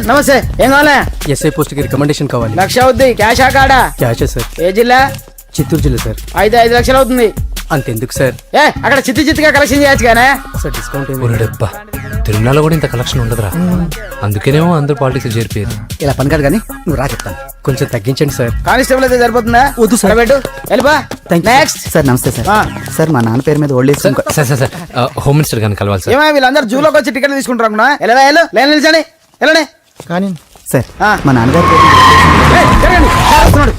నమస్తే. ఏం కావాలా? ఎస్ఐ పోస్ట్ కి రికమెండేషన్ కావాలి. 1,00,000 అవుద్ది. క్యాషా కాడా? క్యాషే సార్. ఏ జిల్లా? చిత్తూరు జిల్లా సార్. అయితే 5 లక్షలు అవుతుంది. అంతెందుకు సార్? అక్కడ చిత్తుగా కలెక్షన్ చేయొచ్చు కానీ సార్ డిస్కౌంట్ డబ్బా తిరుమలలో కూడా ఇంత కలెక్షన్ ఉండదురా. అందుకేనేమో అందరు పాలిటిక్స్ చేరిపోయారు. ఇలా పని కాదు కానీ నువ్వు రా చెప్తాను. కొంచెం తగ్గించండి సార్. కానిస్టేబుల్ అయితే సరిపోతుందా? వద్దు సార్. పెట్టు వెళ్ళిపా. Next sir. నమస్తే సార్. సార్ మా నాన్న పేరు మీద old age sir sir sir home minister గారిని కలవాలి సార్. ఏమో వీళ్ళందరూ జూలోకి వచ్చి టికెట్ తీసుకుంటారు అనుకున్నా. లైన్ నిలిచండి. వెళ్ళండి. కానీ సార్ మా నాన్నగారి పేరు వస్తున్నాడు.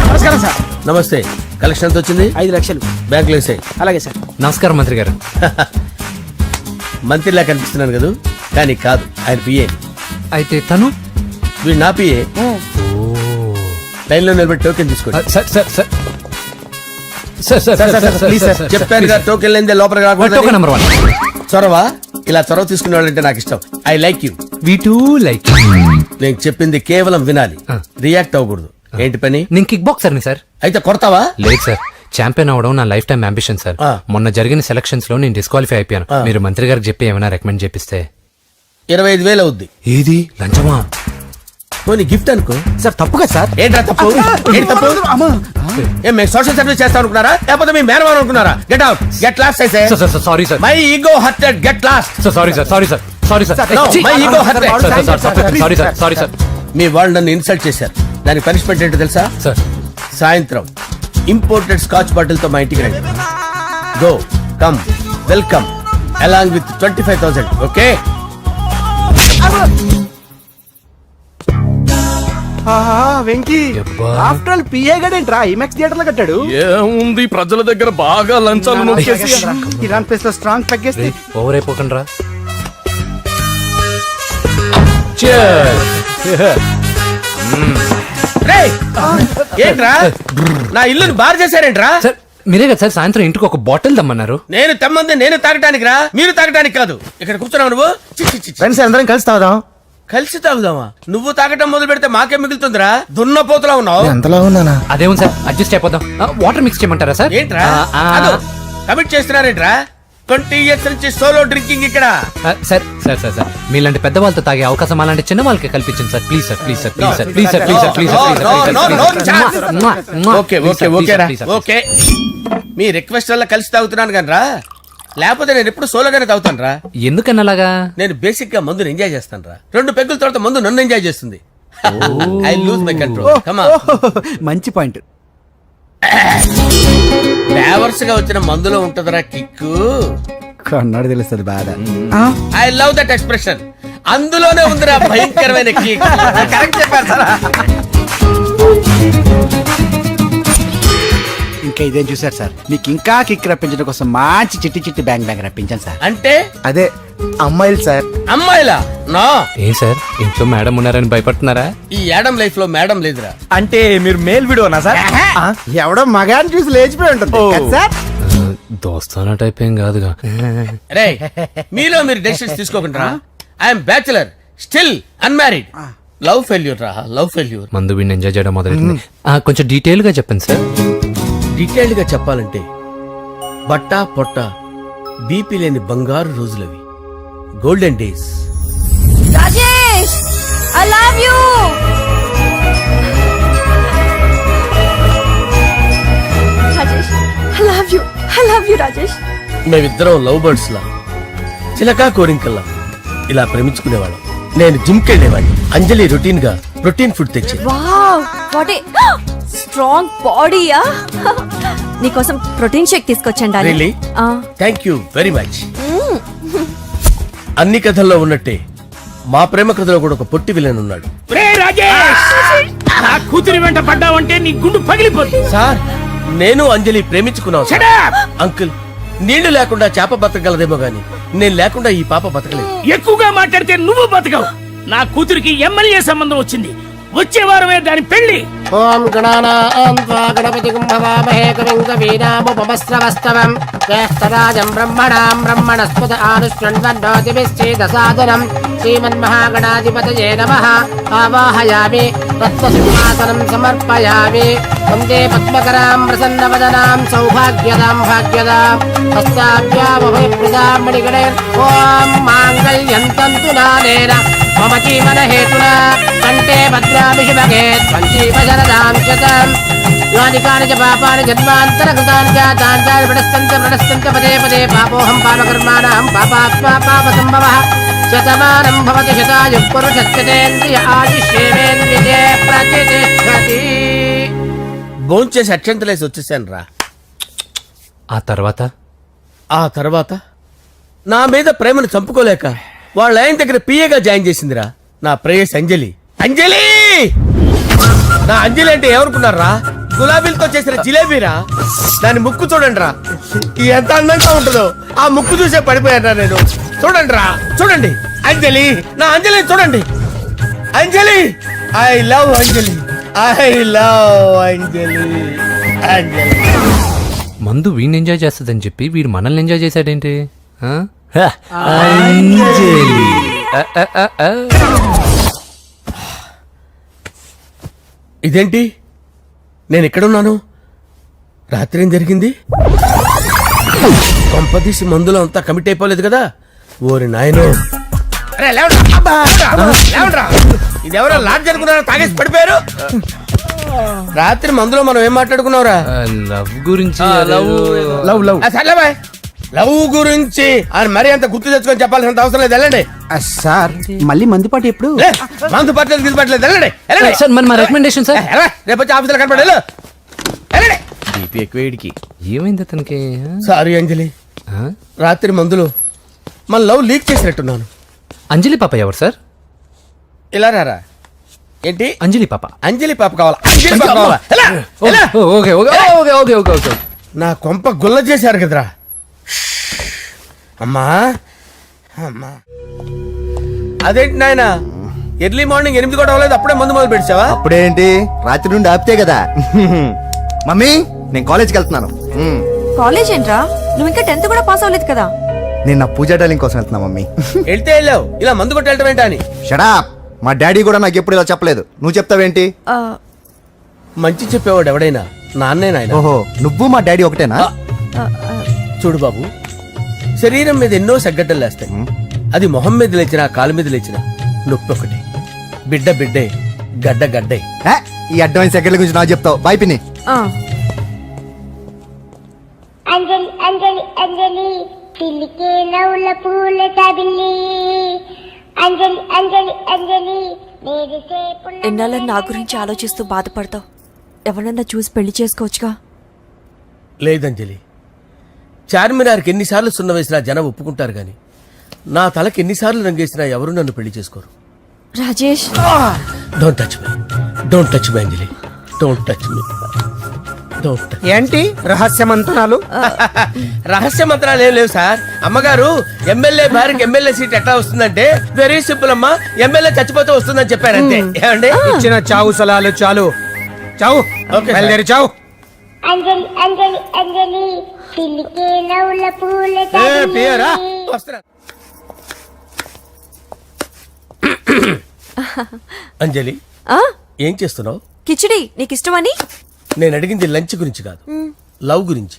నమస్కారం సార్. నమస్తే. కలెక్షన్ ఎంత వచ్చింది? 5 లక్షలు. బ్యాంకులో వేసాయి. అలాగే సార్. నమస్కారం మంత్రి గారు. మంత్రిలా కనిపిస్తున్నాను కదా, కానీ కాదు, ఆయన పిఏ. అయితే తను వీడు నా పిఏ. లైన్ లో నిలబెట్టి టోకెన్ తీసుకోండి. సార్ సార్ సార్ చెప్పాను కదా, టోకెన్ లేదే లోపలికి రాకూడదు. టోకెన్ నెంబర్ 1 చొరవ. ఇలా చొరవ తీసుకునే వాళ్ళంటే నాకు ఇష్టం. I like you. We two like. నేను చెప్పింది కేవలం వినాలి, రియాక్ట్ అవ్వకూడదు. ఏంటి పని? నేను కిక్ బాక్సర్ ని సార్. అయితే కొడతావా? లేదు సార్, ఛాంపియన్ అవడం నా లైఫ్ టైం అంబిషన్ సార్. మొన్న జరిగిన సెలక్షన్స్ లో నేను డిస్క్వాలిఫై అయిపోయాను. మీరు మంత్రి గారికి చెప్పి ఏమైనా రికమెండ్ చేపిస్తే. 25,000 అవుద్ది. ఏది లంచమా? పోనీ గిఫ్ట్ అనుకో. సార్. తప్పుగా సార్. ఏంట్రా తప్పు? ఏంటి తప్పు? ఏం మేము సోషల్ సర్వీస్ చేస్తాం అనుకున్నారా, లేకపోతే మీ మేనమాన్ అనుకున్నారా? Get out, get lost. అయితే sorry sir. My ego hurted, get lost. Sorry sir. Sorry sir. Sorry sir. My ego hurted. Sorry sir. Sorry sir. మీ వాళ్ళు నన్ను ఇన్సల్ట్ చేశారు. దానికి పనిష్మెంట్ ఏంటో తెలుసా? సార్ సాయంత్రం ఇంపోర్టెడ్ స్కాచ్ బాటిల్ తో మా ఇంటికి రండి. Go come welcome along with 25,000. Okay? Venky after all PA గడేంట్రా ఇమెక్స్ థియేటర్ లో కట్టాడు. ఏముంది, ప్రజల దగ్గర బాగా లంచాలు నొక్కేసి ఇరాన్ ప్లేస్ లో స్ట్రాంగ్ తగ్గేస్తే ఓవర్ అయిపోకండి రా. ఏంట్రా నా ఇల్లుని బార్ చేశారేంట్రా? సార్ మీరే కదా సార్ సాయంత్రం ఇంటికి ఒక బాటిల్ దమ్మన్నారు. నేను తెమ్మంది నేను తాగటానికి రా, మీరు తాగటానికి కాదు. ఇక్కడ కూర్చున్నావు నువ్వు. ఫ్రెండ్స్ అందరం కలిసి తాగుదాం. కలిసి తాగుదామా? నువ్వు తాగటం మొదలు పెడితే మాకే మిగులుతుందిరా. దున్నపోతులా ఉన్నావు. ఎంతలా ఉన్నానా? అదేమో సార్ అడ్జస్ట్ అయిపోదాం. వాటర్ మిక్స్ చేయమంటారా సార్? ఏంట్రా కమిట్ చేస్తున్నారేంట్రా? 20 years నుంచి సోలో డ్రింకింగ్ ఇక్కడ. సార్ సార్ సార్ సార్ మీలాంటి పెద్ద వాళ్ళతో తాగే అవకాశం అలాంటి చిన్న వాళ్ళకి కల్పించండి sir. Please sir. Please sir. Please sir. Please sir. Please sir. Please sir. Okay, me request వల్ల కలిసి తాగుతున్నాను కానీ రా, లేకపోతే నేను ఎప్పుడు సోలోగానే తాగుతాను రా. ఎందుకన్నా అలాగా? నేను బేసిక్ గా మందుని ఎంజాయ్ చేస్తాను రా. 2 పెగ్గుల తర్వాత మందు నన్ను ఎంజాయ్ చేస్తుంది. I lose my control. మంచి పాయింట్. ఫ్లేవర్స్ గా వచ్చిన మందులో ఉంటదరా కిక్కు. కన్నాడు తెలుస్తుంది బాధ. I love that expression. అందులోనే ఉందిరా భయంకరమైన కిక్. కరెక్ట్ చెప్పారు సార్. ఇంకా ఇదేం చూసారు సార్, మీకు ఇంకా కిక్ రప్పించడం కోసం మంచి చిట్టి చిట్టి బ్యాంగ్ బ్యాంగ్ రప్పించాను సార్. అంటే అదే అమ్మాయిలు సార్. అమ్మాయిలా? నా ఏం సార్ ఇంట్లో మేడం ఉన్నారని భయపడుతున్నారా? ఈ యాడమ్ లైఫ్ లో మేడం లేదురా. అంటే మీరు మేల్ వీడియోనా సార్? ఎవడో మగాన్ని చూసి లేచిపోయి ఉంటుంది సార్. దోస్తానా టైప్ ఏం కాదుగా. రే మీలో మీరు డెసిషన్స్ తీసుకోకుండా. I'm bachelor, still unmarried. Love failure రా, లవ్ ఫెయిల్యూర్. మందు వీడిని ఎంజాయ్ చేయడం మొదలైంది. కొంచెం డీటెయిల్ గా చెప్పండి సార్. డీటెయిల్డ్ గా చెప్పాలంటే బట్టా పొట్ట బీపీ లేని బంగారు రోజులవి, golden days. Rajesh I love you. Rajesh I love you. I love you Rajesh. మేమిద్దరం లవ్ బర్డ్స్ లా, చిలకా కోరింకల్లా ఇలా ప్రేమించుకునేవాళ్ళం. నేను జిమ్ కెళ్ళేవాడిని. అంజలి రొటీన్ గా ప్రోటీన్ ఫుడ్ తెచ్చి. వావ్ వాట్ ఏ స్ట్రాంగ్ బాడీయా. నీకోసం ప్రోటీన్ షేక్ తీసుకొచ్చండి. Really? Thank you very much. అన్ని కథల్లో ఉన్నట్టే మా ప్రేమ కథలో కూడా ఒక పొట్టి విలన్ ఉన్నాడు. కూతురి వెంట పడ్డావంటే నీ గుండు పగిలిపోతుంది. సార్ నేను అంజలి ప్రేమించుకున్నాను. అంకుల్ నీళ్లు లేకుండా చేప బతకగలదేమో గాని నేను లేకుండా ఈ పాప బతకలేదు. ఎక్కువగా మాట్లాడితే నువ్వు బతకవు. నా కూతురికి ఎమ్మెల్యే సంబంధం వచ్చింది. వచ్చే వారమే దాని పెళ్లి. ఓం గణానాం త్వా గణపతిం భవామహే కవిం కవీనాముపమస్రవస్తవం జ్యేష్ఠరాజం బ్రహ్మణాం బ్రహ్మణస్పత ఆనుష్ణ్వన్నోతిభిశ్చేదసాదనం శ్రీమన్మహాగణాధిపతయే నమః ఆవాహయామి తత్వసింహాసనం సమర్పయామి వందే పద్మకరాం ప్రసన్నవదనాం సౌభాగ్యదాం భాగ్యదాం హస్తాభ్యామభయప్రదాం మణిగణైర్ ఓం మాంగళ్యం తంతునానేన మమ జీవన హేతునా కంటే భద్రామి శుభగే త్వంజీవ శరదాం శతం యాని కాని చ పాపాని జన్మాంతరకృతాని జాతాని ప్రణశ్యంత పదే పదే పాపోహం పాపకర్మాణం పాపాత్మా పాపసంభవః శతమానం భవతి శతాయుః పురుషస్యేంద్రియ ఆయుష్యేంద్రియే ప్రతిష్టతి. భోంచేసి అక్షంతలేసి వచ్చేసాను రా. ఆ తర్వాత నా మీద ప్రేమను చంపుకోలేక వాళ్ళ ఆయన దగ్గర పిఏగా జాయిన్ చేసిందిరా నా ప్రేయస్ అంజలి. అంజలి నా అంజలి అంటే ఏమనుకున్నారా? గులాబీలతో చేసిన జిలేబీరా. దాని ముక్కు చూడండి రా, ఎంత అందంగా ఉంటుందో. ఆ ముక్కు చూసే పడిపోయారా నేను. చూడండి రా, చూడండి అంజలి, నా అంజలి చూడండి. Anjali, I love Anjali, I love Anjali. Anjali మందు వీడిని ఎంజాయ్ చేస్తుందని చెప్పి వీడు మనల్ని ఎంజాయ్ చేశాడేంటి? ఆ? ఇదేంటి నేను ఎక్కడున్నాను? రాత్రి ఏం జరిగింది? కొంపదీసి మందులో అంతా కమిట్ అయిపోలేదు కదా? ఓరి నాయనో, ఇదెవరో లాడ్జ్ అనుకున్నారా? తాగేసి పడిపోయారు. రాత్రి మందులో మనం ఏం మాట్లాడుకున్నావురా? లవ్ గురించి సర్లే బాయ్, లవ్ గురించి అని మరీ అంత గుర్తు తెచ్చుకొని చెప్పాల్సినంత అవసరం లేదు. వెళ్ళండి. సార్ మళ్ళీ మందుపాటి ఎప్పుడు? లే, మందు పట్టలేదు తీసుపట్టలేదు. వెళ్ళండి, వెళ్ళండి. సార్ మరి మా రికమెండేషన్ సార్. రేపు వచ్చి ఆఫీసులో కనపడి వెళ్ళండి. ఏమైంది అతనికి? సారీ అంజలి, ఆ? రాత్రి మందులో మన లవ్ లీక్ చేసినట్టున్నాను. అంజలి పాప ఎవరు సార్? ఇలా రారా. ఏంటి? అంజలి పాప. అంజలి పాప కావాలా? అంజలి పాప కావాలా? ఎలా? ఎలా? Okay okay okay okay okay okay. నా కొంప గుల్ల చేశారు కదరా. అమ్మా అమ్మా, అదేంటి నాయన ఎర్లీ మార్నింగ్ 8 కూడా అవ్వలేదు, అప్పుడే మందు మొదలు పెట్టావా? అప్పుడేంటి, రాత్రి నుండి ఆపితే కదా. మమ్మీ నేను కాలేజ్కి వెళ్తున్నాను. కాలేజ్ ఏంట్రా, నువ్వు ఇంకా 10th కూడా పాస్ అవ్వలేదు కదా. నేను నా పూజా డాలింగ్ కోసం వెళ్తున్నా మమ్మీ. వెళ్తే వెళ్ళావు, ఇలా మందు కొట్టి వెళ్ళటం ఏంటా అని. షడాప్, మా డాడీ కూడా నాకు ఎప్పుడు ఇలా చెప్పలేదు. నువ్వు చెప్తావేంటి? ఆ, మంచి చెప్పేవాడు ఎవడైనా నాన్నే నాయన. ఓహో, నువ్వు మా డాడీ ఒకటేనా? ఆ, ఆ, చూడు బాబు, శరీరం మీద ఎన్నో సగ్గడ్డలు లేస్తాయి. అది మొహం మీద లేచినా కాలు మీద లేచినా నొప్పి ఒకటి. బిడ్డ బిడ్డే, గడ్డ గడ్డే. ఏ, ఈ అడ్వాన్స్ సెకండ్ల గురించి నాకు చెప్తావు. బాయ్ పిన్ని. ఆ. అంజలి అంజలి అంజలి పిల్లికే నవ్వుల పూల చబిల్లి అంజలి అంజలి అంజలి ఎన్నాళ్ళ నా గురించి ఆలోచిస్తూ బాధపడతావు. ఎవరన్నా చూసి పెళ్లి చేసుకోవచ్చుగా. లేదంజలి, చార్మినార్కి ఎన్నిసార్లు సున్న వేసినా జనం ఒప్పుకుంటారు గాని నా తలకి ఎన్నిసార్లు రంగేసినా ఎవరు నన్ను పెళ్లి చేసుకోరు. Rajesh, don't touch me, don't touch me Anjali, don't touch me, don't touch. ఏంటి రహస్య మంత్రాలు? రహస్య మంత్రాలు ఏం లేవు సార్. అమ్మగారు ఎమ్మెల్యే భార్యకి ఎమ్మెల్యే సీట్ ఎట్లా వస్తుందంటే వెరీ సింపుల్ అమ్మా, ఎమ్మెల్యే చచ్చిపోతే వస్తుందని చెప్పారు అంతే. ఏమండి? ఇచ్చిన చావు సలాలు చాలు. చావు, ఓకే సార్. బయలుదేరి చావు. అంజలి అంజలి అంజలి పిల్లికే నవ్వుల పూల చబిల్లి వస్తున్నా. అంజలి, ఆ? ఏం చేస్తున్నావు? కిచిడి నీకు ఇష్టమని. నేను అడిగింది లంచ్ గురించి కాదు, లవ్ గురించి.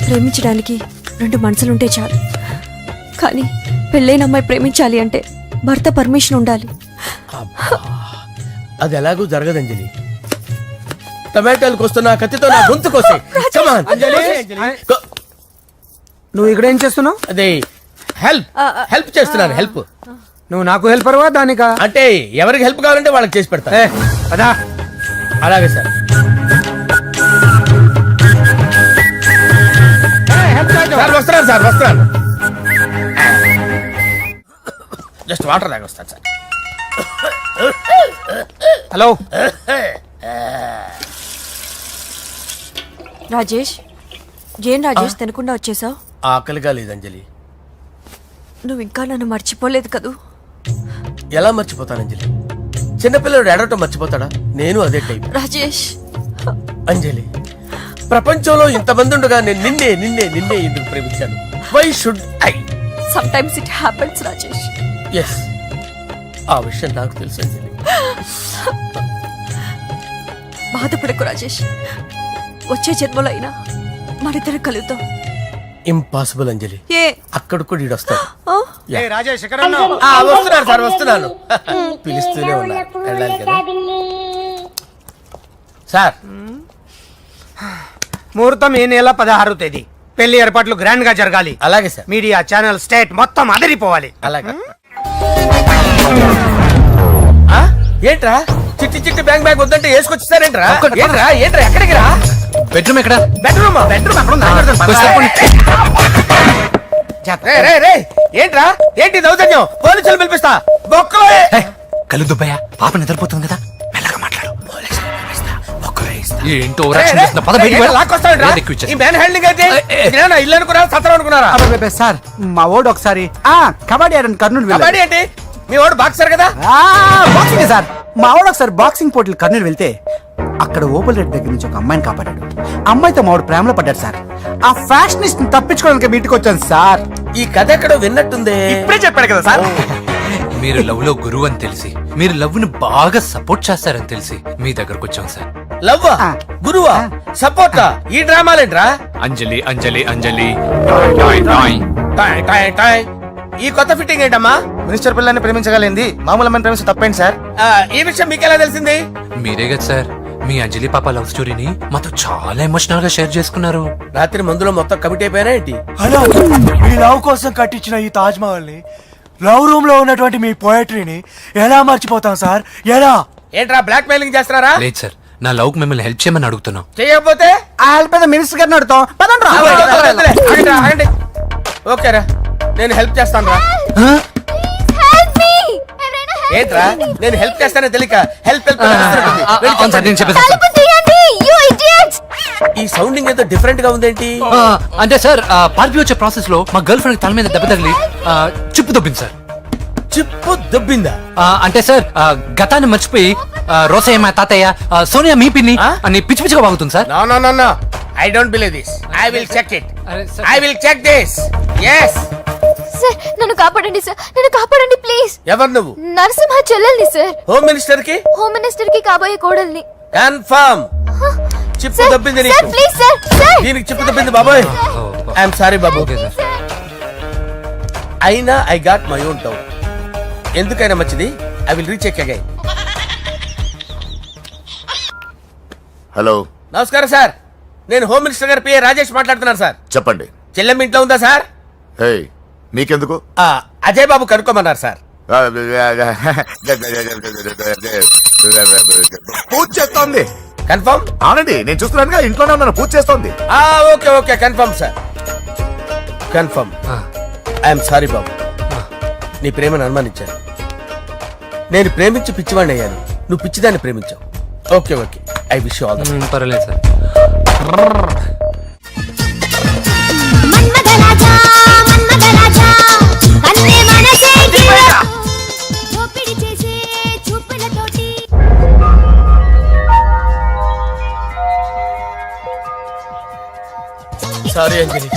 ప్రేమించడానికి 2 మనసులుంటే చాలు, కానీ పెళ్ళైన అమ్మాయి ప్రేమించాలి అంటే భర్త పర్మిషన్ ఉండాలి. అది ఎలాగూ జరగదు అంజలి. టమాటాలు కోస్తున్నా కత్తితో నా గొంతు కోసే. Come on. Go. నువ్వు ఇక్కడ ఏం చేస్తున్నావు? అదే హెల్ప్ హెల్ప్ చేస్తున్నాను. హెల్ప్ నువ్వు నాకు హెల్పర్వా దానికా? అంటే ఎవరికి హెల్ప్ కావాలంటే వాళ్ళకి చేసి పెడతా. అదా అలాగే సార్. సార్ వస్తున్నాను, సార్ వస్తున్నాను. జస్ట్ వాటర్ దాకా వస్తాను సార్. హలో. రాజేష్, ఏం రాజేష్ తినకుండా వచ్చేసావు? ఆకలిగా లేదు అంజలి. నువ్వు ఇంకా నన్ను మర్చిపోలేదు కదూ. ఎలా మర్చిపోతాను అంజలి? చిన్నపిల్లడు ఏడవటం మర్చిపోతాడా? నేను అదే టైప్. రాజేష్, అంజలి, ప్రపంచంలో ఇంతమంది ఉండగా నేను నిన్నే నిన్నే నిన్నే ఎందుకు ప్రేమించాను? Why should I? Sometimes it happens Rajesh. Yes, ఆ విషయం నాకు తెలుసు అంజలి. బాధపడకు రాజేష్, వచ్చే జన్మలో అయినా మనిద్దరు కలుద్దాం. ఇంపాసిబుల్ అంజలి, ఏ అక్కడ కూడా ఈడు వస్తాడు. ఆ? రాజేష్ వస్తున్నాను సార్, వస్తున్నాను. పిలుస్తూనే ఉన్నా, వెళ్ళాలి కదా సార్. ముహూర్తం ఈ నెల 16వ తేదీ. పెళ్లి ఏర్పాట్లు గ్రాండ్ గా జరగాలి. అలాగే సార్, మీడియా ఛానల్ స్టేట్ మొత్తం అదిరిపోవాలి. అలాగే. ఆ? ఏంట్రా చిట్టి చిట్టి బ్యాంక్ బ్యాగ్ వద్దంటే వేసుకొచ్చేసారేంట్రా? ఏంట్రా ఏంట్రా ఎక్కడికి రా? బెడ్రూమ్ ఎక్కడ? బెడ్రూమ్ బెడ్రూమ్ అక్కడ ఉందా? రే, రే, రే, ఏంట్రా ఏంటి దౌర్జన్యం? పోలీసులు పిలిపిస్తా. బొక్కలో కళ్ళు దుబ్బయ్యా, పాప నిద్రపోతుంది కదా, మెల్లగా మాట్లాడు. ఏంటో రే, రే, లాక్కొస్తావేంట్రా? ఈ మ్యాన్ హ్యాండింగ్ అయితే ఇదేనా ఇల్లు అనుకున్నారా, సత్రం అనుకున్నారా? అబ్బబ్బబ్బే, సార్ మా ఓడు ఒకసారి కబడ్డీ ఆడని కర్నూలు వెళ్ళాడు. కబడ్డీ ఏంటి? మీ వాడు బాక్సర్ కదా? Boxing sir. మా వాడు ఒకసారి బాక్సింగ్ పోటీలు కర్నూలు వెళ్తే అక్కడ ఓపెల్ రెడ్డి దగ్గర నుంచి ఒక అమ్మాయిని కాపాడాడు. అమ్మాయితో మా వాడు ప్రేమలో పడ్డాడు సార్. ఆ ఫ్యాషనిస్ట్ తప్పించుకోవడానికి మీటికి వచ్చాను సార్. ఈ కథ ఎక్కడో విన్నట్టుంది. ఇప్పుడే చెప్పాడు కదా సార్. మీరు లవ్ లో గురువు అని తెలిసి, మీరు లవ్ ను బాగా సపోర్ట్ చేస్తారని తెలిసి మీ దగ్గరకు వచ్చాం సార్. లవ్వా, గురువా, సపోర్టా? ఈ డ్రామాలేంట్రా? అంజలి అంజలి అంజలి టాయ్ టాయ్ టాయ్. టాయ్ టాయ్ టాయ్. ఈ కొత్త ఫిట్టింగ్ ఏంటమ్మా? మినిస్టర్ పిల్లల్ని ప్రేమించగలిగింది మామూలు అమ్మని ప్రేమించి తప్పేంటి సార్? ఈ విషయం మీకెలా తెలిసింది? మీరే కదా సార్ మీ అంజలి పాప లవ్ స్టోరీని మాతో చాలా ఎమోషనల్ గా షేర్ చేసుకున్నారు. రాత్రి మందులో మొత్తం కమిటీ అయిపోయినా ఏంటి? హలో, మీ లవ్ కోసం కట్టించిన ఈ తాజ్ మహల్ ని, లవ్ రూమ్ లో ఉన్నటువంటి మీ పోయట్రీని ఎలా మర్చిపోతాం సార్? ఎలా? ఏంట్రా బ్లాక్ మెయిలింగ్ చేస్తున్నారా? లేదు సార్, నా లవ్ కు మిమ్మల్ని హెల్ప్ చేయమని అడుగుతున్నాం. చేయకపోతే ఆ హెల్ప్ అయితే మినిస్టర్ గారిని అడుగుతాం. పదండి రా. ఆగండి, ఆగండి. ఓకేరా, నేను హెల్ప్ చేస్తాను రా. ఏంట్రా నేను హెల్ప్ చేస్తానే తెలియక హెల్ప్ హెల్ప్ అవును సార్, నేను చెప్పేసి ఈ సౌండింగ్ ఏదో డిఫరెంట్ గా ఉందేంటి? అంటే సార్ పార్టీ వచ్చే ప్రాసెస్ లో మా గర్ల్ ఫ్రెండ్ తల మీద దెబ్బ తగిలి చిప్పు దొబ్బింది సార్. చిప్పు దొబ్బిందా? అంటే సార్ గతాన్ని మర్చిపోయి రోసయ్య మా తాతయ్య, సోనియా మీ పిన్ని అని పిచ్చి పిచ్చిగా వాగుతుంది sir. No no no no, I don't believe this. I will check it. అరే sir. I will check this. yes. Sir నన్ను కాపాడండి సార్, నన్ను కాపాడండి ప్లీజ్. ఎవరు నువ్వు? నరసింహ చెల్లెల్ని సార్. హోమ్ మినిస్టర్ కి? హోమ్ మినిస్టర్ కి కాబోయే కోడల్ని. కన్ఫర్మ్. చిప్పు సార్, దొబ్బింది సార్, నీకు. Please sir, sir. దీనికి చిప్పు దొబ్బింది బాబోయ్. ఐఎమ్ సారీ బాబు. Okay sir. అయినా I got my own town. ఎందుకైనా మంచిది, I will recheck again. Hello, నమస్కారం సార్, నేను హోమ్ మినిస్టర్ గారి పిఏ రాజేష్ మాట్లాడుతున్నాను సార్. చెప్పండి. చెల్లెమ్మ ఇంట్లో ఉందా సార్? హే, మీకెందుకు? అజయ్ బాబు కనుక్కోమన్నారు సార్. పూజ చేస్తోంది. కన్ఫర్మ్? అవునండి, నేను చూస్తున్నానుగా, ఇంట్లోనే ఉన్నాను, పూజ చేస్తోంది. Okay okay, confirm sir, confirm. I'm sorry బాబు, నీ ప్రేమను అనుమానించాను. నేను ప్రేమించి పిచ్చివాడిని అయ్యాను, నువ్వు పిచ్చిదాన్ని ప్రేమించావు. Okay okay, I wish you all the best. పర్వాలేదు సార్. సారీ అంజలి,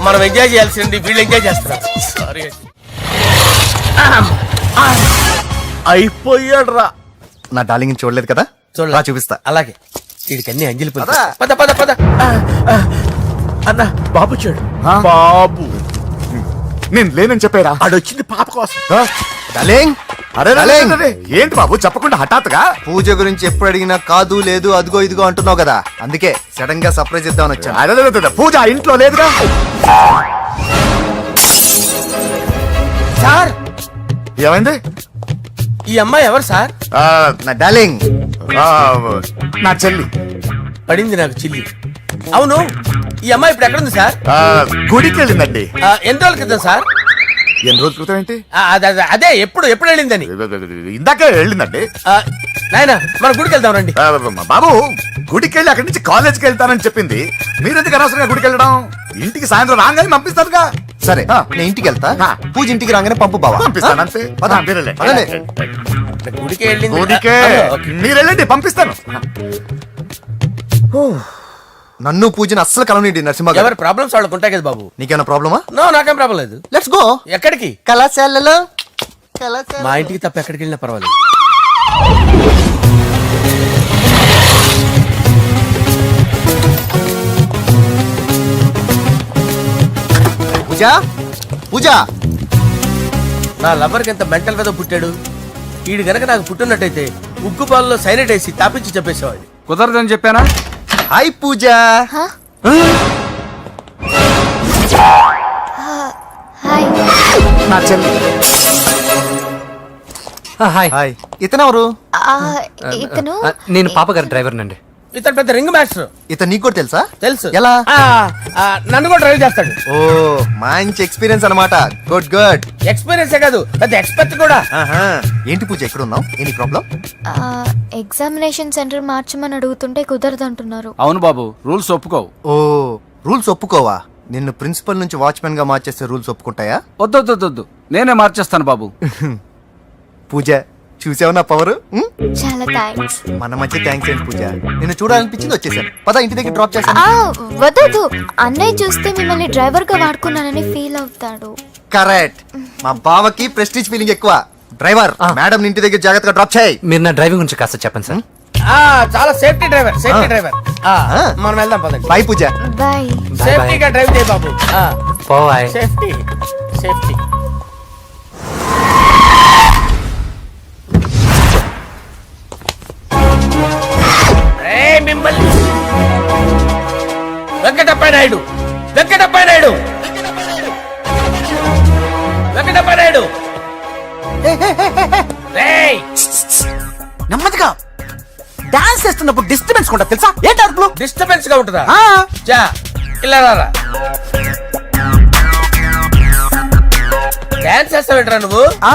మనం ఎంజాయ్ చేయాల్సింది వీళ్ళు ఎంజాయ్ చేస్తున్నారు. సారీ అంజలి. అయిపోయాడు రా. నా డార్లింగ్ చూడలేదు కదా, చూడలే. చూపిస్తా. అలాగే, వీడికి అన్ని అంజలి పద పద పద పద. అన్న బాబు చూడు. బాబు, నేను లేనని చెప్పారా? ఆడొచ్చింది పాప కోసం. డార్లింగ్, అరే డార్లింగ్. ఏంటి బాబు చెప్పకుండా హఠాత్తుగా? పూజ గురించి ఎప్పుడు అడిగినా కాదు లేదు అదిగో ఇదిగో అంటున్నావు కదా, అందుకే సడన్ గా సర్ప్రైజ్ ఇద్దామని వచ్చాను. అదే పూజ ఇంట్లో లేదుగా. సార్, ఏమైంది? ఈ అమ్మాయి ఎవరు సార్? నా డార్లింగ్, నా చెల్లి. పడింది నాకు చిల్లి. అవును, ఈ అమ్మాయి ఇప్పుడు ఎక్కడుంది సార్? గుడికి వెళ్ళిందండి. ఎన్ని రోజుల క్రితం సార్? ఎన్ని రోజుల క్రితం ఏంటి? అదే ఎప్పుడు ఎప్పుడు వెళ్ళిందని. ఇందాకే వెళ్ళిందండి. నాయన మన గుడికి వెళ్దాం రండి. బాబు, గుడికి వెళ్ళి అక్కడి నుంచి కాలేజ్కి వెళ్తానని చెప్పింది. మీరెందుకు అనవసరంగా గుడికి వెళ్ళడం? ఇంటికి సాయంత్రం రాగానే పంపిస్తారుగా. సరే నేను ఇంటికి వెళ్తా పూజ ఇంటికి రాగానే పంపు బావా పంపిస్తాను అంతే పద. మీరు వెళ్ళండి. పదండి. గుడికి వెళ్ళింది గుడికే ఓకే. మీరు వెళ్ళండి పంపిస్తాను నన్ను పూజని అస్సలు కలవనీయండి నరసింహ గారు. ఎవరి ప్రాబ్లమ్స్ వాళ్ళకు ఉంటాయి కదా బాబు. నీకేమైనా ప్రాబ్లమా? నో నాకేం ప్రాబ్లం లేదు. Let's go. ఎక్కడికి? కళాశాలలో మా ఇంటికి తప్ప ఎక్కడికి వెళ్ళినా పర్వాలేదు. పూజ పూజ నా లవర్కి ఎంత మెంటల్ మీద పుట్టాడు. వీడు గనక నాకు పుట్టినట్టయితే ఉగ్గు పాలలో సైనట్ వేసి తాపించి చెప్పేసేవాడిని. కుదరదని చెప్పానా? హాయ్ పూజ. హాయ్. నా చెల్లి. హాయ్ హాయ్ ఇతనెవరు? ఇతను నేను పాప గారి డ్రైవర్ నండి. ఇతను పెద్ద రింగ్ మాస్టర్. ఇతను నీకు కూడా తెలుసా? తెలుసు. ఎలా? నన్ను కూడా డ్రైవ్ చేస్తాడు. ఓ మంచి ఎక్స్పీరియన్స్ అన్నమాట. Good good. ఎక్స్పీరియన్సే కాదు పెద్ద ఎక్స్పర్ట్ కూడా. ఏంటి పూజ ఎక్కడ ఉన్నావు? Any problem? ఎగ్జామినేషన్ సెంటర్ మార్చమని అడుగుతుంటే కుదరదంటున్నారు. అవును బాబు, రూల్స్ ఒప్పుకోవు. ఓ రూల్స్ ఒప్పుకోవా? నిన్ను ప్రిన్సిపల్ నుంచి వాచ్మెన్ గా మార్చేస్తే రూల్స్ ఒప్పుకుంటాయా? వద్దు నేనే మార్చేస్తాను బాబు. పూజ చూసావు నా పవర్? చాలా థ్యాంక్స్. మన మధ్య థ్యాంక్స్ ఏంటి పూజ, నిన్ను చూడాలనిపించింది వచ్చేసాను. పద ఇంటి దగ్గర డ్రాప్ చేశాను. వద్దు అన్నయ్య చూస్తే మిమ్మల్ని డ్రైవర్ గా వాడుకున్నానని ఫీల్ అవుతాడు. కరెక్ట్. మా బావకి ప్రెస్టీజ్ ఫీలింగ్ ఎక్కువ. డ్రైవర్ మేడం ఇంటి దగ్గర జాగ్రత్తగా డ్రాప్ చేయి. మీరు నా డ్రైవింగ్ గురించి కాస్త చెప్పండి సార్. చాలా సేఫ్టీ డ్రైవర్. మనం వెళ్దాం పదండి. బాయ్ పూజ. బాయ్. సేఫ్టీగా డ్రైవ్ చేయి బాబు. పోవాయ్. Safety safety. మిమ్మల్ని వెంకటప్ప నాయుడు నెమ్మదిగా డాన్స్ చేస్తున్నప్పుడు డిస్టర్బెన్స్ కూడా తెలుసా? ఏంటి అరుపులు? డిస్టర్బెన్స్ గా ఉంటుందా? ఆ, చా ఇలా రారా. డాన్స్ చేస్తావేంట్రా నువ్వు? ఆ,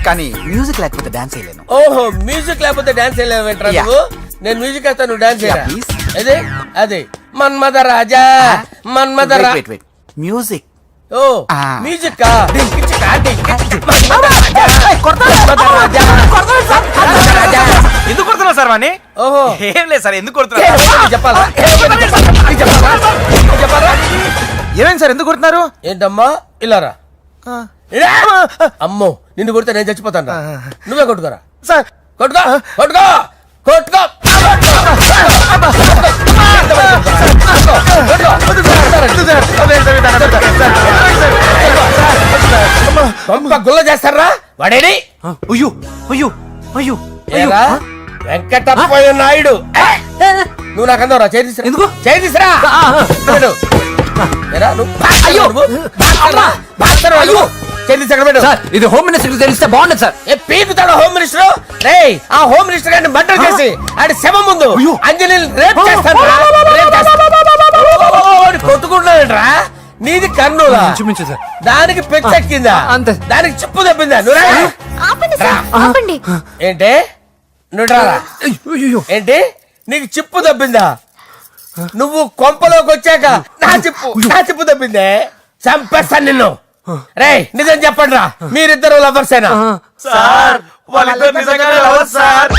కానీ మ్యూజిక్ లేకపోతే డాన్స్ చేయలేను. ఓహో మ్యూజిక్ లేకపోతే డాన్స్ చేయలేవేంట్రా Yeah. నువ్వు? నేను మ్యూజిక్ వేస్తా, నువ్వు డాన్స్ చేయరా? Yeah, please. అదే మన్మద రాజా మన్మద రా. మ్యూజిక్. ఓ Ah. మ్యూజిక్ కా మన్మద రాజా. ఎందుకు కొడుతున్నావు సార్ వాణ్ణి? ఓహో ఏం లేదు సార్, ఎందుకు ఏ, కొడుతున్నారు? చెప్పాలా ఏమేం సార్ ఎందుకు కొడుతున్నారు? ఏంటమ్మా ఇలా రా. అమ్మో నిన్ను కొడితే నేను చచ్చిపోతాను రా. నువ్వే కొట్టుకోరా. సార్ కొట్టుకో కొట్టుకో కొట్టుకో. పంప గుల్ల చేస్తారా వాడేడి? అయ్యో అయ్యో అయ్యో ఏరా వెంకటప్పయ్య నాయుడు. నువ్వు నాకు అందవరా చేయి తీసురా. ఎందుకు? చేయి తీసురా. పెట్టు. ఏరా, నువ్వు బాక్సర్వా నువ్వు? బాక్సర్వా నువ్వు? చేయి తీసి ఎక్కడ పెట్టు. సార్ ఇది హోమ్ మినిస్టర్ తెలిస్తే బాగుండదు సార్. ఏ పీకుతాడు హోమ్ మినిస్టర్? రే ఆ హోమ్ మినిస్టర్ గారిని మర్డర్ చేసి ఆడి శవం ముందు అంజలి రేప్ చేస్తాను. కొట్టుకుంటున్నాడంట్రా. నీది కన్నులా? ఇంచుమించు సార్. దానికి పెచ్చెక్కిందా? అంతే. దానికి చెప్పు తప్పిందా? నువ్వు రా. ఆపండి సార్, ఆపండి. ఏంటి నువ్వు రారా. ఏంటి నీకు చిప్పు తప్పిందా? నువ్వు కొంపలోకి వచ్చాక నా చిప్పు తప్పిందే. చంపేస్తాను నిన్ను. రే నిజం చెప్పండి రా, మీరిద్దరు లవర్సేనా? సార్ వాళ్ళిద్దరు నిజంగానే లవర్స్ సార్.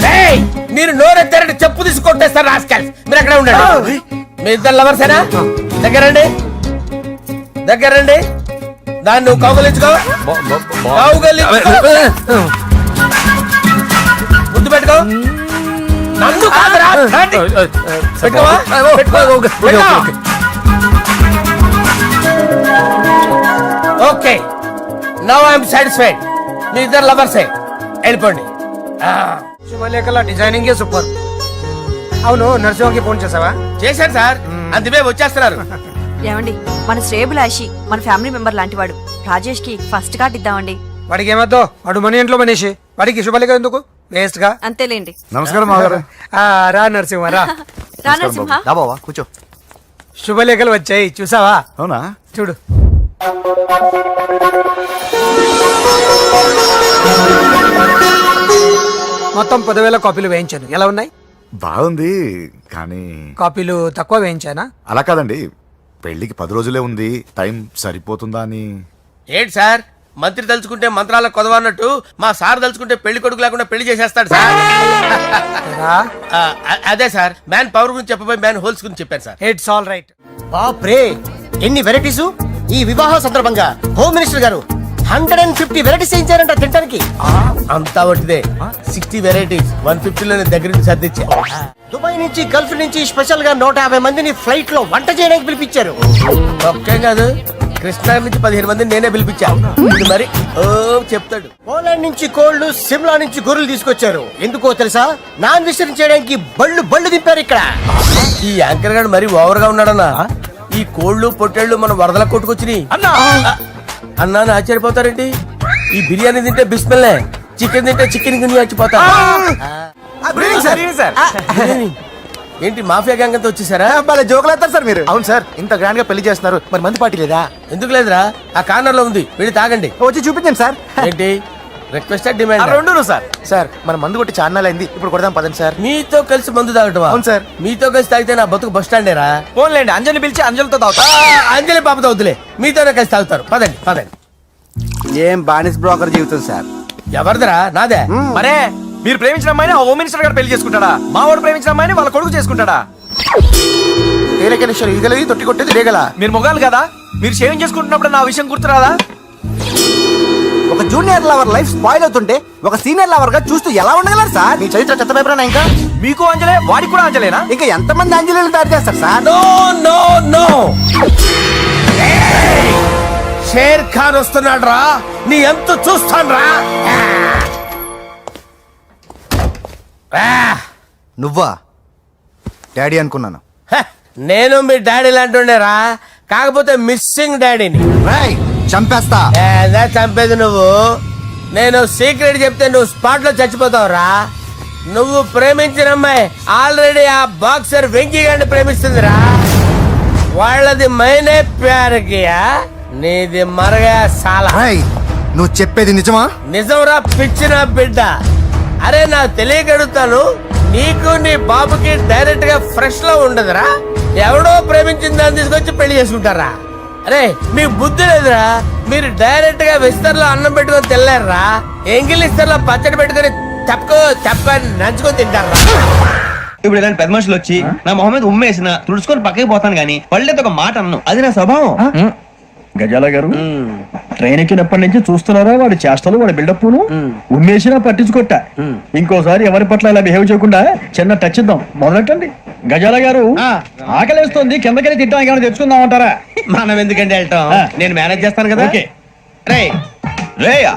రేయ్, మీరు నోరెత్తారంటే చెప్పు తీసి కొట్టేస్తారు రాస్కల్స్. మీరు అక్కడే ఉండండి. మీ ఇద్దరు లవర్సేనా? దగ్గరండి దాన్ని నువ్వు కౌగలించుకో. ముద్దు పెట్టుకో. నన్ను కాదురా. పెట్టుకోవా? Okay now I'm satisfied. మీ ఇద్దరు లవర్సే, వెళ్ళిపోండి. శుభలేఖల డిజైనింగ్ సూపర్. అవును నరసింహకి ఫోన్ చేసావా? చేశాను సార్, అందుకే వచ్చేస్తున్నారు. ఏమండి మన శ్రేయబులాషి మన ఫ్యామిలీ మెంబర్ లాంటి వాడు రాజేష్ కి ఫస్ట్ కార్డ్ ఇద్దామండి. వాడికి ఏమద్దో, వాడు మన ఇంట్లో మనిషి, వాడికి శుభలేఖ ఎందుకు? వేస్ట్ గా. అంతేలేండి. నమస్కారం మామగారు. రా నరసింహ రా. రా నరసింహ. రా బావా కూర్చో. శుభలేఖలు వచ్చాయి చూసావా? అవునా? చూడు. మొత్తం 10,000 కాపీలు వేయించాను. ఎలా ఉన్నాయి? బాగుంది కానీ కాపీలు తక్కువ వేయించానా? అలా కాదండి, పెళ్లికి 10 రోజులే ఉంది, టైం సరిపోతుందా అని. ఏంటి సార్ మంత్రి తలుచుకుంటే మంత్రాలకు కొదవన్నట్టు మా సార్ తలుచుకుంటే పెళ్లి కొడుకు లేకుండా పెళ్లి చేసేస్తాడు సార్. అదే సార్ మ్యాన్ పవర్ గురించి చెప్పబోయి మ్యాన్ హోల్స్ గురించి చెప్పాను సార్. It's all right. బాప్రే ఎన్ని వెరైటీస్! ఈ వివాహ సందర్భంగా హోమ్ మినిస్టర్ గారు 150 వెరైటీస్ చేయించారంట తినడానికి. అంతా ఒకటిదే 60 వెరైటీస్ 150లోనే దగ్గర నుంచి సర్దిచ్చా. దుబాయ్ నుంచి గల్ఫ్ నుంచి స్పెషల్ గా 150 మందిని ఫ్లైట్ లో వంట చేయడానికి పిలిపించారు. ఒక్కేం కాదు కృష్ణా నుంచి 15 మందిని నేనే పిలిపించా. ఇది మరి ఓ చెప్తాడు. పోలాండ్ నుంచి కోళ్లు, సిమ్లా నుంచి గొర్రెలు తీసుకొచ్చారు. ఎందుకో తెలుసా? నాన్ వెజిటేరియన్ చేయడానికి బళ్ళు దింపారు ఇక్కడ. ఈ యాంకర్ గారు మరి ఓవర్ గా ఉన్నాడన్నా. ఈ కోళ్లు పొట్టేళ్లు మన వరదల కొట్టుకొచ్చినాయి అన్నా ఆశ్చర్యపోతారేంటి? ఈ బిర్యానీ తింటే బిస్మిల్లే, చికెన్ తింటే చికెన్ గిన్నె చచ్చిపోతా. ఏంటి మాఫియా గ్యాంగ్ అంతా వచ్చేసారా? జోకులు వేస్తారు సార్ మీరు. అవును సార్, ఇంత గ్రాండ్ గా పెళ్లి చేస్తున్నారు, మరి మంది పార్టీ లేదా? ఎందుకు లేదురా? ఆ కార్నర్ లో ఉంది, వెళ్ళి తాగండి. వచ్చి చూపించండి సార్. ఏంటి రిక్వెస్ట్ డిమాండ్? రెండు సార్. సార్ మన మందు కొట్టి చాన్నాలు అయింది, ఇప్పుడు కొడదాం పదండి సార్. మీతో కలిసి మందు తాగటమా? అవును సార్. మీతో కలిసి తాగితే నా బతుకు బస్ స్టాండేరా? ఫోన్లేండి, అంజలి పిలిచి అంజలితో తాగుతా. అంజలి పాపతో వద్దులే, మీతోనే కలిసి తాగుతారు. పదండి పదండి. ఏం బానిస్ బ్రోకర్ జీవితం సార్. ఎవరిదిరా? నాదే. మరే మీరు ప్రేమించిన అమ్మాయిని ఆ హోమ్ మినిస్టర్ గారు పెళ్లి చేసుకుంటాడా? మావాడు ప్రేమించిన అమ్మాయిని వాళ్ళ కొడుకు చేసుకుంటాడా? ఈగలవి తొట్టి కొట్టేది రేగల. మీరు మొగాలు కదా, మీరు షేవింగ్ చేసుకుంటున్నప్పుడు నా విషయం గుర్తురాదా? ఒక జూనియర్ లవర్ లైఫ్ స్పాయిల్ అవుతుంటే ఒక సీనియర్ లవర్ గా చూస్తూ ఎలా ఉండగలరు సార్? మీ చరిత్ర చెత్త పేపర్ ఇంకా మీకు అంజలే, వాడికి కూడా అంజలేనా? ఇంకా ఎంతమంది అంజలీలు తయారు చేస్తారు sir? No no no, Sher Khan వస్తున్నాడు రా, నీ ఎంత చూస్తాను రా. నువ్వా? డాడీ అనుకున్నాను. నేను మీ డాడీ లాంటి రా, కాకపోతే మిస్సింగ్ డాడీని. చంపేస్తా. చంపేది నువ్వు. నేను సీక్రెట్ చెప్తే నువ్వు స్పాట్ లో చచ్చిపోతావు రా. నువ్వు ప్రేమించిన అమ్మాయి ఆల్రెడీ ఆ బాక్సర్ వెంకీ గారిని ప్రేమిస్తుందిరా. వాళ్ళది మైనే ప్యార్ కియా, నీది మరగా సాలా. నువ్వు చెప్పేది నిజమా? నిజంరా పిచ్చిన బిడ్డ. అరే నా తెలియగడుగుతాను, నీకు నీ బాబుకి డైరెక్ట్ గా ఫ్రెష్ లో ఉండదురా. ఎవడో ప్రేమించిన దాన్ని తీసుకొచ్చి పెళ్లి చేసుకుంటారా? అరే మీకు బుద్ధి లేదురా. మీరు డైరెక్ట్ గా విస్తర్లో అన్నం పెట్టుకొని తెల్లారా, ఎంగిల్ ఇస్తర్లో పచ్చడి పెట్టుకొని తప్పని నంచుకొని తింటారా? ఇప్పుడు ఇలాంటి పెద్ద మనుషులు వచ్చి నా మొహం మీద ఉమ్మేసిన తుడుచుకొని పక్కకి పోతాను గానీ పళ్ళేతో ఒక మాట అన్ను, అది నా స్వభావం. గజాల గారు ట్రైన్ ఎక్కినప్పటి నుంచి చూస్తున్నారా వాడి చేష్టలు, వాడి బిల్డప్ ఉమ్మేసినా పట్టించుకోట. ఇంకోసారి ఎవరి పట్ల ఇలా బిహేవ్ చేయకుండా చిన్న టచ్ ఇద్దాం, మొదలెట్టండి. గజాల గారు ఆకలేస్తోంది, కిందకెళ్ళి తిట్టానికి ఏమైనా తెచ్చుకుందాం అంటారా? మనం ఎందుకంటే వెళ్తాం, నేను మేనేజ్ చేస్తాను కదా. రేయా